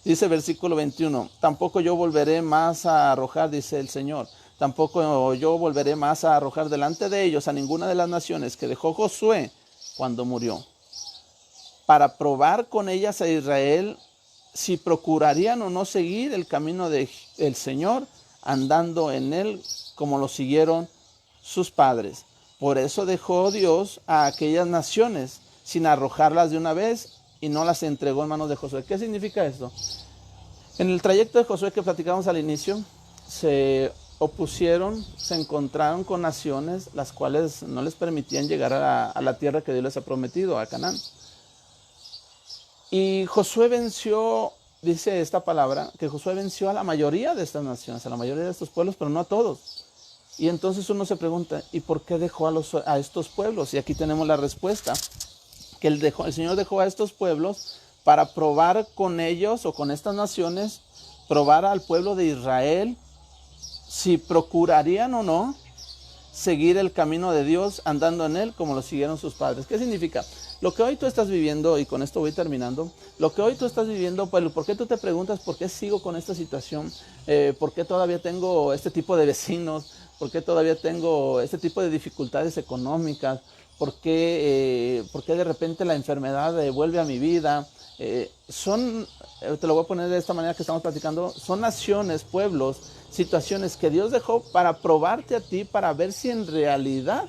Dice versículo 21, tampoco yo volveré más a arrojar, dice el Señor, tampoco yo volveré más a arrojar delante de ellos a ninguna de las naciones que dejó Josué cuando murió, para probar con ellas a Israel si procurarían o no seguir el camino del Señor, andando en él como lo siguieron sus padres. Por eso dejó Dios a aquellas naciones sin arrojarlas de una vez y no las entregó en manos de Josué. ¿Qué significa esto? En el trayecto de Josué que platicamos al inicio, se opusieron, se encontraron con naciones las cuales no les permitían llegar a la tierra que Dios les ha prometido, a Canaán. Y Josué venció, dice esta palabra, que Josué venció a la mayoría de estas naciones, a la mayoría de estos pueblos, pero no a todos. Y entonces uno se pregunta, ¿y por qué dejó a estos pueblos? Y aquí tenemos la respuesta, que el Señor dejó a estos pueblos para probar con ellos o con estas naciones, probar al pueblo de Israel si procurarían o no seguir el camino de Dios andando en él como lo siguieron sus padres. ¿Qué significa? Lo que hoy tú estás viviendo, y con esto voy terminando, lo que hoy tú estás viviendo, pues, ¿por qué tú te preguntas por qué sigo con esta situación? ¿Por qué todavía tengo este tipo de vecinos? ¿Por qué todavía tengo este tipo de dificultades económicas? ¿Por qué de repente la enfermedad vuelve a mi vida? Te lo voy a poner de esta manera que estamos platicando, son naciones, pueblos, situaciones que Dios dejó para probarte a ti, para ver si en realidad,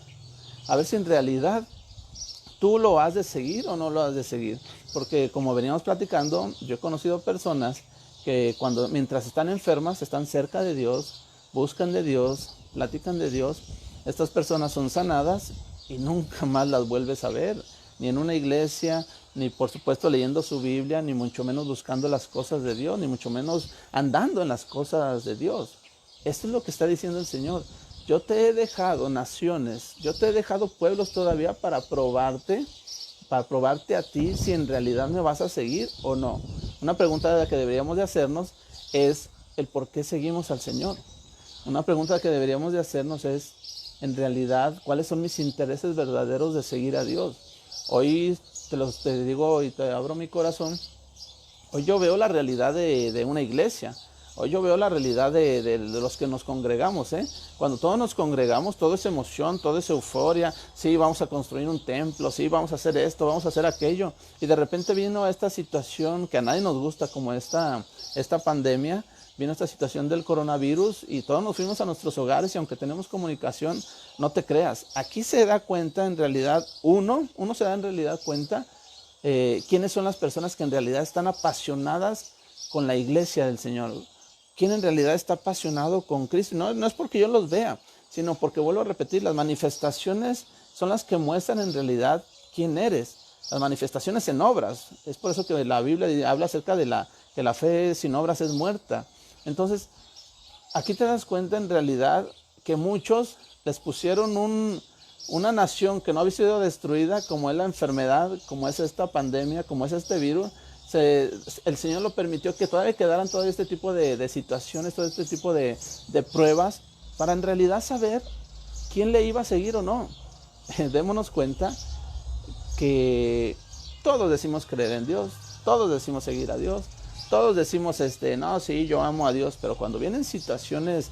tú lo has de seguir o no lo has de seguir. Porque como veníamos platicando, yo he conocido personas que mientras están enfermas, están cerca de Dios, buscan de Dios, platican de Dios. Estas personas son sanadas y nunca más las vuelves a ver, ni en una iglesia, ni por supuesto leyendo su Biblia, ni mucho menos buscando las cosas de Dios, ni mucho menos andando en las cosas de Dios. Esto es lo que está diciendo el Señor. Yo te he dejado naciones, yo te he dejado pueblos todavía para probarte a ti si en realidad me vas a seguir o no. Una pregunta que deberíamos de hacernos es el por qué seguimos al Señor. Una pregunta que deberíamos de hacernos es, en realidad, ¿cuáles son mis intereses verdaderos de seguir a Dios? Hoy te digo y te abro mi corazón, hoy yo veo la realidad de una iglesia. Hoy yo veo la realidad de los que nos congregamos, ¿eh? Cuando todos nos congregamos, toda esa emoción, toda esa euforia, sí, vamos a construir un templo, sí, vamos a hacer esto, vamos a hacer aquello. Y de repente vino esta situación que a nadie nos gusta, como esta pandemia, vino esta situación del coronavirus y todos nos fuimos a nuestros hogares y aunque tenemos comunicación, no te creas. Aquí se da cuenta en realidad, uno se da en realidad cuenta quiénes son las personas que en realidad están apasionadas con la iglesia del Señor. Quién en realidad está apasionado con Cristo. No es porque yo los vea, sino porque, vuelvo a repetir, las manifestaciones son las que muestran en realidad quién eres. Las manifestaciones en obras. Es por eso que la Biblia habla acerca de que la fe sin obras es muerta. Entonces, aquí te das cuenta en realidad que muchos les pusieron una nación que no había sido destruida, como es la enfermedad, como es esta pandemia, como es este virus. El Señor lo permitió que todavía quedaran todo este tipo de situaciones, todo este tipo de pruebas, para en realidad saber quién le iba a seguir o no. Démonos cuenta que todos decimos creer en Dios, todos decimos seguir a Dios, todos decimos, no, sí, yo amo a Dios, pero cuando vienen situaciones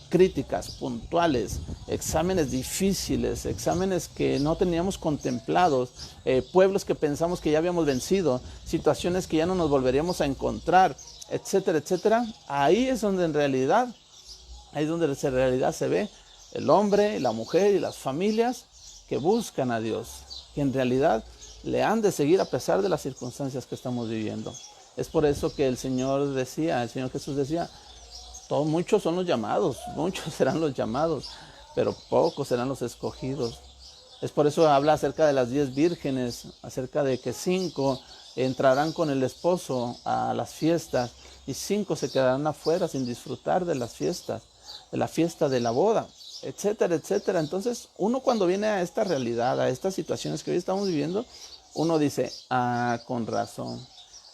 críticas, puntuales, exámenes difíciles, exámenes que no teníamos contemplados, pueblos que pensamos que ya habíamos vencido, situaciones que ya no nos volveríamos a encontrar, etcétera, etcétera, ahí es donde en realidad se ve el hombre, la mujer y las familias que buscan a Dios, que en realidad le han de seguir a pesar de las circunstancias que estamos viviendo. Es por eso que el Señor Jesús decía, muchos son los llamados, muchos serán los llamados, pero pocos serán los escogidos. Es por eso habla acerca de las 10 vírgenes, acerca de que 5 entrarán con el esposo a las fiestas y 5 se quedarán afuera sin disfrutar de las fiestas, de la fiesta de la boda, etcétera, etcétera. Entonces, uno cuando viene a esta realidad, a estas situaciones que hoy estamos viviendo, uno dice, con razón.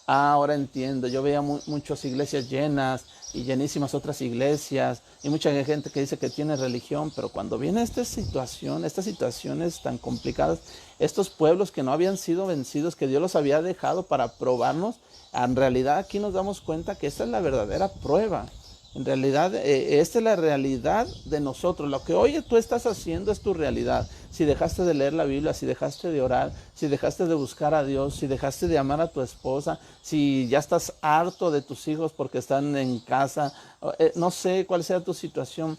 Ahora entiendo, yo veía muchas iglesias llenas y llenísimas otras iglesias y mucha gente que dice que tiene religión, pero cuando viene estas situaciones tan complicadas, estos pueblos que no habían sido vencidos, que Dios los había dejado para probarnos, en realidad aquí nos damos cuenta que esta es la verdadera prueba. En realidad, esta es la realidad de nosotros. Lo que hoy tú estás haciendo es tu realidad. Si dejaste de leer la Biblia, si dejaste de orar, si dejaste de buscar a Dios, si dejaste de amar a tu esposa, si ya estás harto de tus hijos porque están en casa, no sé cuál sea tu situación.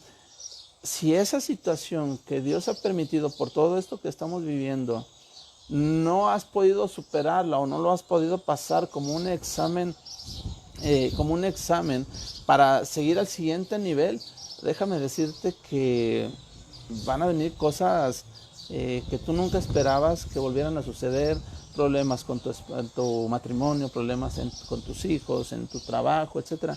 Si esa situación que Dios ha permitido por todo esto que estamos viviendo, no has podido superarla o no lo has podido pasar como un examen para seguir al siguiente nivel, déjame decirte que van a venir cosas que tú nunca esperabas que volvieran a suceder, problemas con tu matrimonio, problemas con tus hijos, en tu trabajo, etcétera.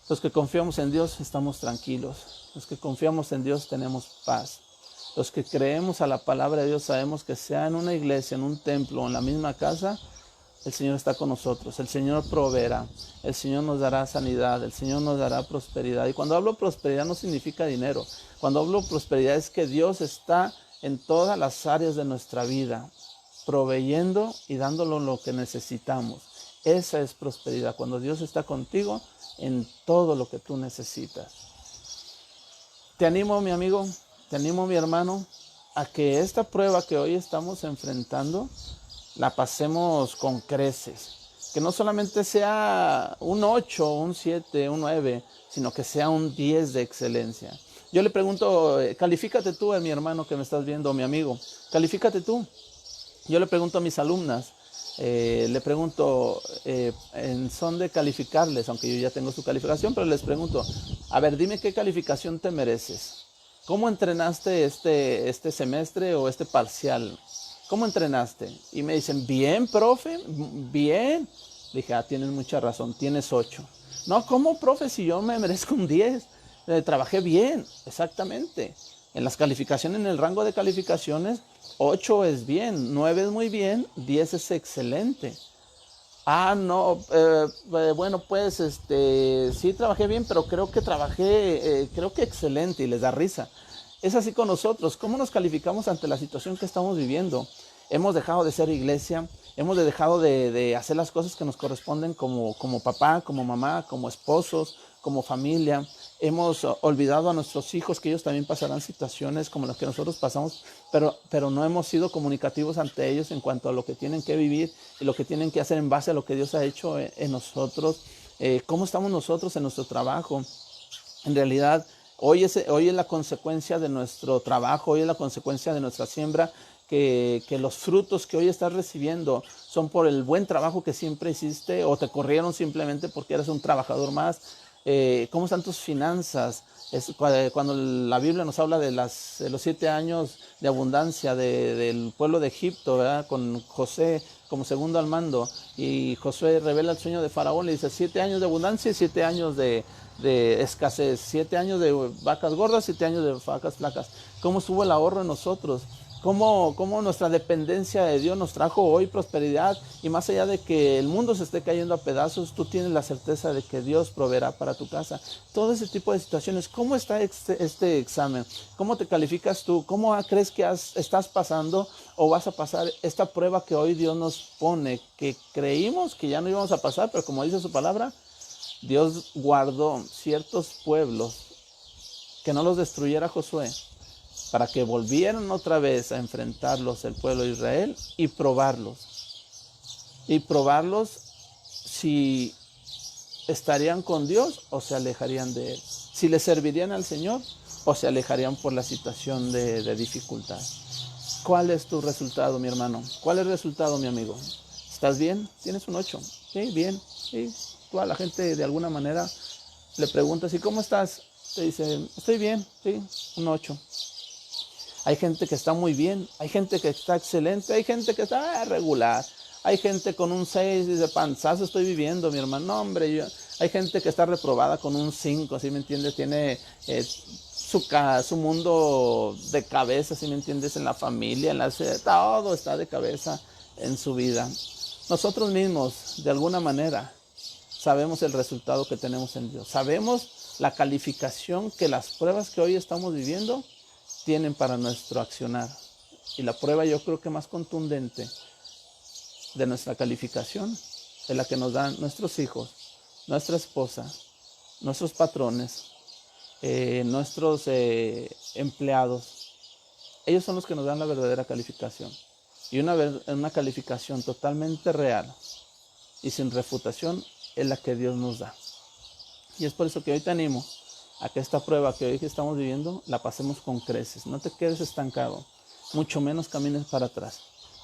Los que confiamos en Dios estamos tranquilos, los que confiamos en Dios tenemos paz. Los que creemos a la palabra de Dios sabemos que sea en una iglesia, en un templo o en la misma casa, el Señor está con nosotros, el Señor proveerá, el Señor nos dará sanidad, el Señor nos dará prosperidad. Y cuando hablo prosperidad no significa dinero. Cuando hablo prosperidad es que Dios está en todas las áreas de nuestra vida, proveyendo y dándolo lo que necesitamos. Esa es prosperidad, cuando Dios está contigo en todo lo que tú necesitas. Te animo, mi amigo, te animo, mi hermano, a que esta prueba que hoy estamos enfrentando la pasemos con creces, que no solamente sea un 8, un 7, un 9, sino que sea un 10 de excelencia. Yo le pregunto, califícate tú, mi hermano que me estás viendo, mi amigo, califícate tú. Yo le pregunto a mis alumnas, le pregunto en son de calificarles, aunque yo ya tengo su calificación, pero les pregunto, a ver, dime qué calificación te mereces. ¿Cómo entrenaste este semestre o este parcial? ¿Cómo entrenaste? Y me dicen, bien, profe, bien. Dije, tienes mucha razón, tienes 8. No, ¿cómo, profe? Si yo me merezco un 10. Trabajé bien, exactamente. En las calificaciones, en el rango de calificaciones, 8 es bien, 9 es muy bien, 10 es excelente. No, bueno, pues, sí trabajé bien, pero creo que excelente, y les da risa. Es así con nosotros. ¿Cómo nos calificamos ante la situación que estamos viviendo? Hemos dejado de ser iglesia, hemos dejado de hacer las cosas que nos corresponden como papá, como mamá, como esposos, como familia. Hemos olvidado a nuestros hijos que ellos también pasarán situaciones como las que nosotros pasamos, pero no hemos sido comunicativos ante ellos en cuanto a lo que tienen que vivir y lo que tienen que hacer en base a lo que Dios ha hecho en nosotros. ¿Cómo estamos nosotros en nuestro trabajo? En realidad, hoy es la consecuencia de nuestro trabajo, hoy es la consecuencia de nuestra siembra, que los frutos que hoy estás recibiendo son por el buen trabajo que siempre hiciste, o te corrieron simplemente porque eres un trabajador más. ¿Cómo están tus finanzas? Cuando la Biblia nos habla de los 7 años de abundancia del pueblo de Egipto, ¿verdad? Con José como segundo al mando, y Josué revela el sueño de Faraón, le dice 7 años de abundancia y 7 años de escasez, 7 años de vacas gordas, 7 años de vacas flacas. ¿Cómo estuvo el ahorro en nosotros? ¿Cómo nuestra dependencia de Dios nos trajo hoy prosperidad? Y más allá de que el mundo se esté cayendo a pedazos, tú tienes la certeza de que Dios proveerá para tu casa. Todo ese tipo de situaciones. ¿Cómo está este examen? ¿Cómo te calificas tú? ¿Cómo crees que estás pasando o vas a pasar esta prueba que hoy Dios nos pone? Que creímos que ya no íbamos a pasar, pero como dice su palabra, Dios guardó ciertos pueblos que no los destruyera Josué, para que volvieran otra vez a enfrentarlos el pueblo de Israel y probarlos si estarían con Dios o se alejarían de Él, si le servirían al Señor o se alejarían por la situación de dificultad. ¿Cuál es tu resultado, mi hermano? ¿Cuál es el resultado, mi amigo? ¿Estás bien? ¿Tienes un 8? Sí, bien. Sí. Tú a la gente de alguna manera le preguntas, ¿y cómo estás? Te dice, estoy bien, sí, un 8. Hay gente que está muy bien, hay gente que está excelente, hay gente que está regular, hay gente con un 6 y dice, panzazo estoy viviendo, mi hermano. No, hombre, hay gente que está reprobada con un 5, ¿sí me entiendes? Tiene su mundo de cabeza, ¿sí me entiendes? En la familia, todo está de cabeza en su vida. Nosotros mismos, de alguna manera, sabemos el resultado que tenemos en Dios. Sabemos la calificación que las pruebas que hoy estamos viviendo tienen para nuestro accionar. Y la prueba, yo creo que más contundente de nuestra calificación es la que nos dan nuestros hijos, nuestra esposa, nuestros patrones, nuestros empleados. Ellos son los que nos dan la verdadera calificación. Y una calificación totalmente real y sin refutación es la que Dios nos da. Y es por eso que hoy te animo a que esta prueba que hoy estamos viviendo la pasemos con creces. No te quedes estancado, mucho menos camines para atrás.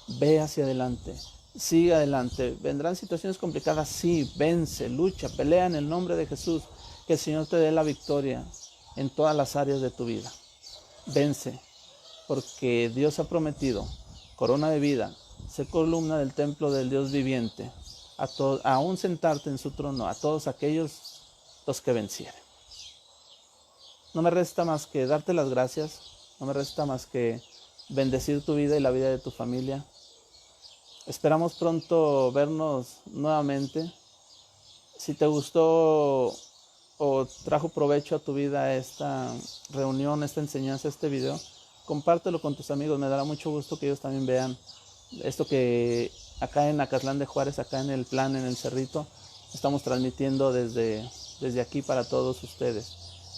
Ve hacia adelante, sigue adelante. Vendrán situaciones complicadas, sí, vence, lucha, pelea en el nombre de Jesús. Que el Señor te dé la victoria en todas las áreas de tu vida. Vence, porque Dios ha prometido corona de vida, ser columna del templo del Dios viviente, aún sentarte en su trono, a todos aquellos los que vencieren. No me resta más que darte las gracias, no me resta más que bendecir tu vida y la vida de tu familia. Esperamos pronto vernos nuevamente. Si te gustó o trajo provecho a tu vida esta reunión, esta enseñanza, este video, compártelo con tus amigos. Me dará mucho gusto que ellos también vean esto que acá en Acatlán de Juárez, acá en el Plan, en el Cerrito, estamos transmitiendo desde aquí para todos ustedes.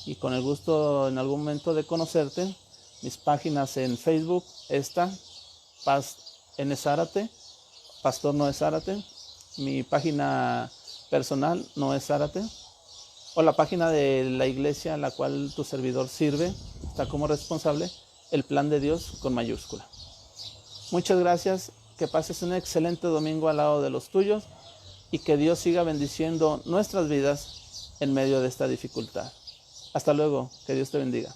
Y con el gusto en algún momento de conocerte, mis páginas en Facebook, Paz N. Zárate, Pastor Noé Zárate, mi página personal, Noé Zárate, o la página de la iglesia a la cual tu servidor sirve, está como responsable, El Plan de Dios con mayúscula. Muchas gracias, que pases un excelente domingo al lado de los tuyos y que Dios siga bendiciendo nuestras vidas en medio de esta dificultad. Hasta luego, que Dios te bendiga.